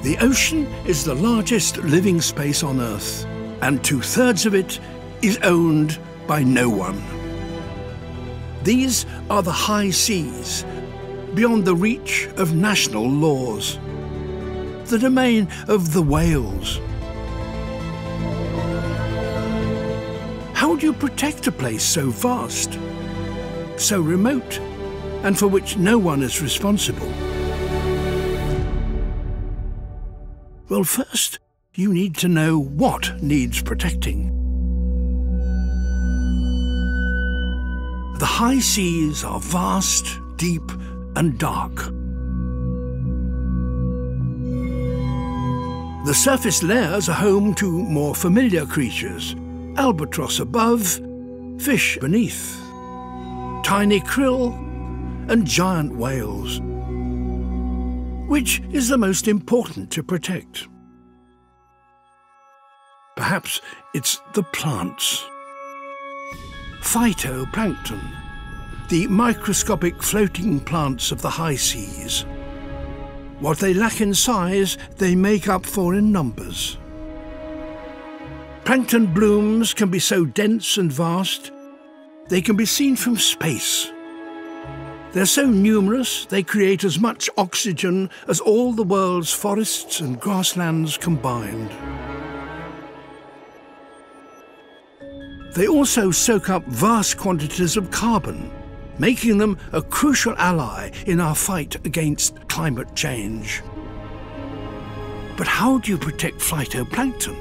The ocean is the largest living space on Earth, and 2/3 of it is owned by no one. These are the high seas, beyond the reach of national laws, the domain of the whales. How do you protect a place so vast, so remote, and for which no one is responsible? Well, first, you need to know what needs protecting. The high seas are vast, deep, and dark. The surface layers are home to more familiar creatures: albatross above, fish beneath, tiny krill, and giant whales. Which is the most important to protect? Perhaps it's the plants. Phytoplankton, the microscopic floating plants of the high seas. What they lack in size, they make up for in numbers. Plankton blooms can be so dense and vast, they can be seen from space. They're so numerous, they create as much oxygen as all the world's forests and grasslands combined. They also soak up vast quantities of carbon, making them a crucial ally in our fight against climate change. But how do you protect phytoplankton?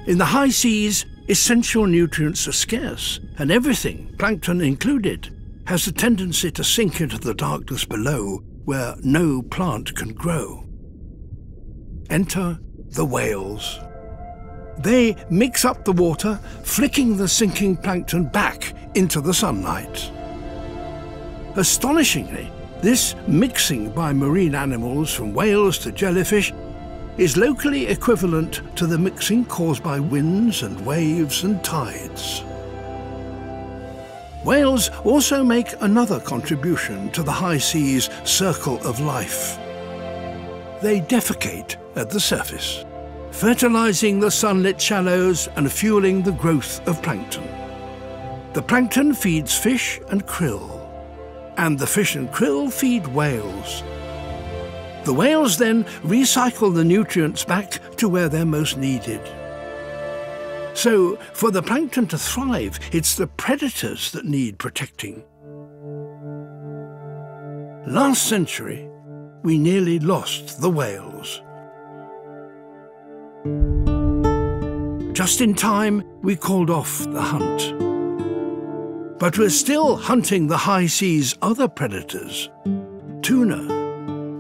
In the high seas, essential nutrients are scarce, and everything, plankton included, has a tendency to sink into the darkness below, where no plant can grow. Enter the whales. They mix up the water, flicking the sinking plankton back into the sunlight. Astonishingly, this mixing by marine animals, from whales to jellyfish, is locally equivalent to the mixing caused by winds and waves and tides. Whales also make another contribution to the high seas' circle of life. They defecate at the surface, fertilizing the sunlit shallows and fueling the growth of plankton. The plankton feeds fish and krill, and the fish and krill feed whales. The whales then recycle the nutrients back to where they're most needed. So, for the plankton to thrive, it's the predators that need protecting. Last century, we nearly lost the whales. Just in time, we called off the hunt. But we're still hunting the high seas' other predators, tuna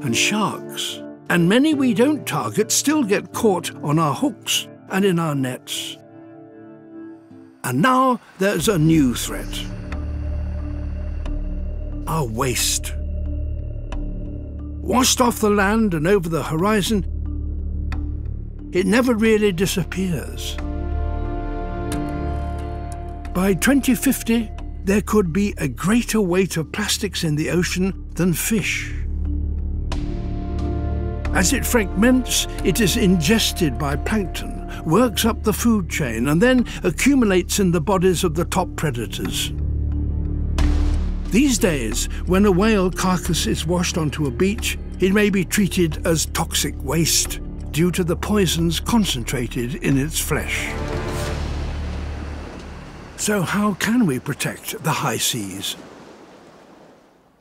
and sharks, and many we don't target still get caught on our hooks and in our nets. And now there's a new threat: our waste. Washed off the land and over the horizon, it never really disappears. By 2050, there could be a greater weight of plastics in the ocean than fish. As it fragments, it is ingested by plankton, works up the food chain, and then accumulates in the bodies of the top predators. These days, when a whale carcass is washed onto a beach, it may be treated as toxic waste due to the poisons concentrated in its flesh. So how can we protect the high seas?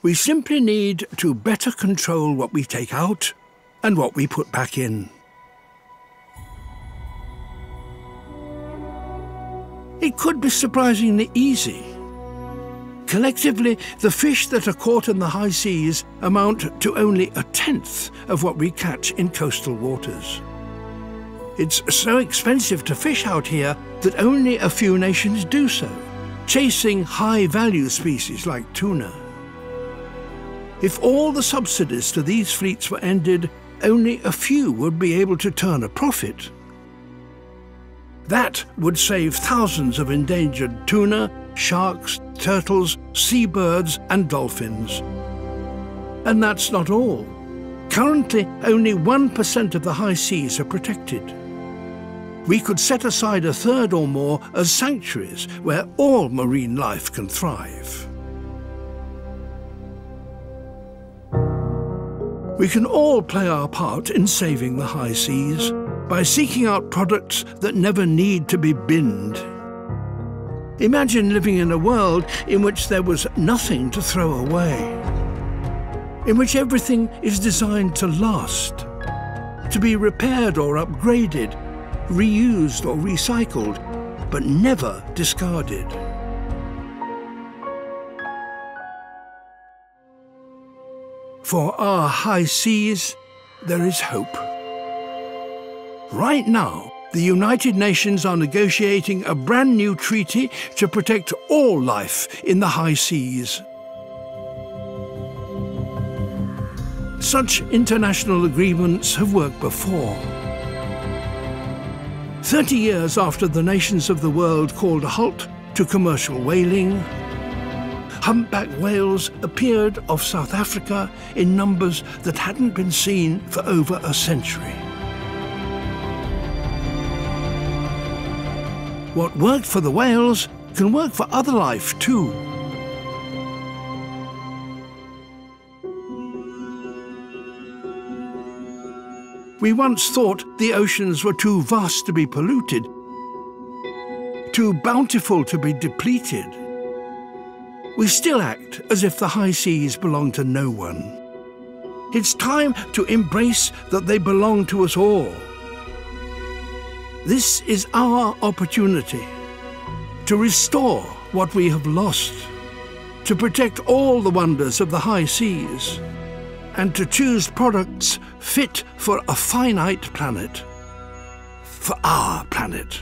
We simply need to better control what we take out and what we put back in. It could be surprisingly easy. Collectively, the fish that are caught in the high seas amount to only 1/10 of what we catch in coastal waters. It's so expensive to fish out here that only a few nations do so, chasing high-value species like tuna. If all the subsidies to these fleets were ended, only a few would be able to turn a profit. That would save thousands of endangered tuna, sharks, turtles, seabirds and dolphins. And that's not all. Currently, only 1% of the high seas are protected. We could set aside a third or more as sanctuaries where all marine life can thrive. We can all play our part in saving the high seas by seeking out products that never need to be binned. Imagine living in a world in which there was nothing to throw away, in which everything is designed to last, to be repaired or upgraded, reused or recycled, but never discarded. For our high seas, there is hope. Right now, the United Nations are negotiating a brand new treaty to protect all life in the high seas. Such international agreements have worked before. 30 years after the nations of the world called a halt to commercial whaling, humpback whales appeared off South Africa in numbers that hadn't been seen for over a century. What worked for the whales can work for other life too. We once thought the oceans were too vast to be polluted, too bountiful to be depleted. We still act as if the high seas belong to no one. It's time to embrace that they belong to us all. This is our opportunity to restore what we have lost, to protect all the wonders of the high seas, and to choose products fit for a finite planet, for our planet.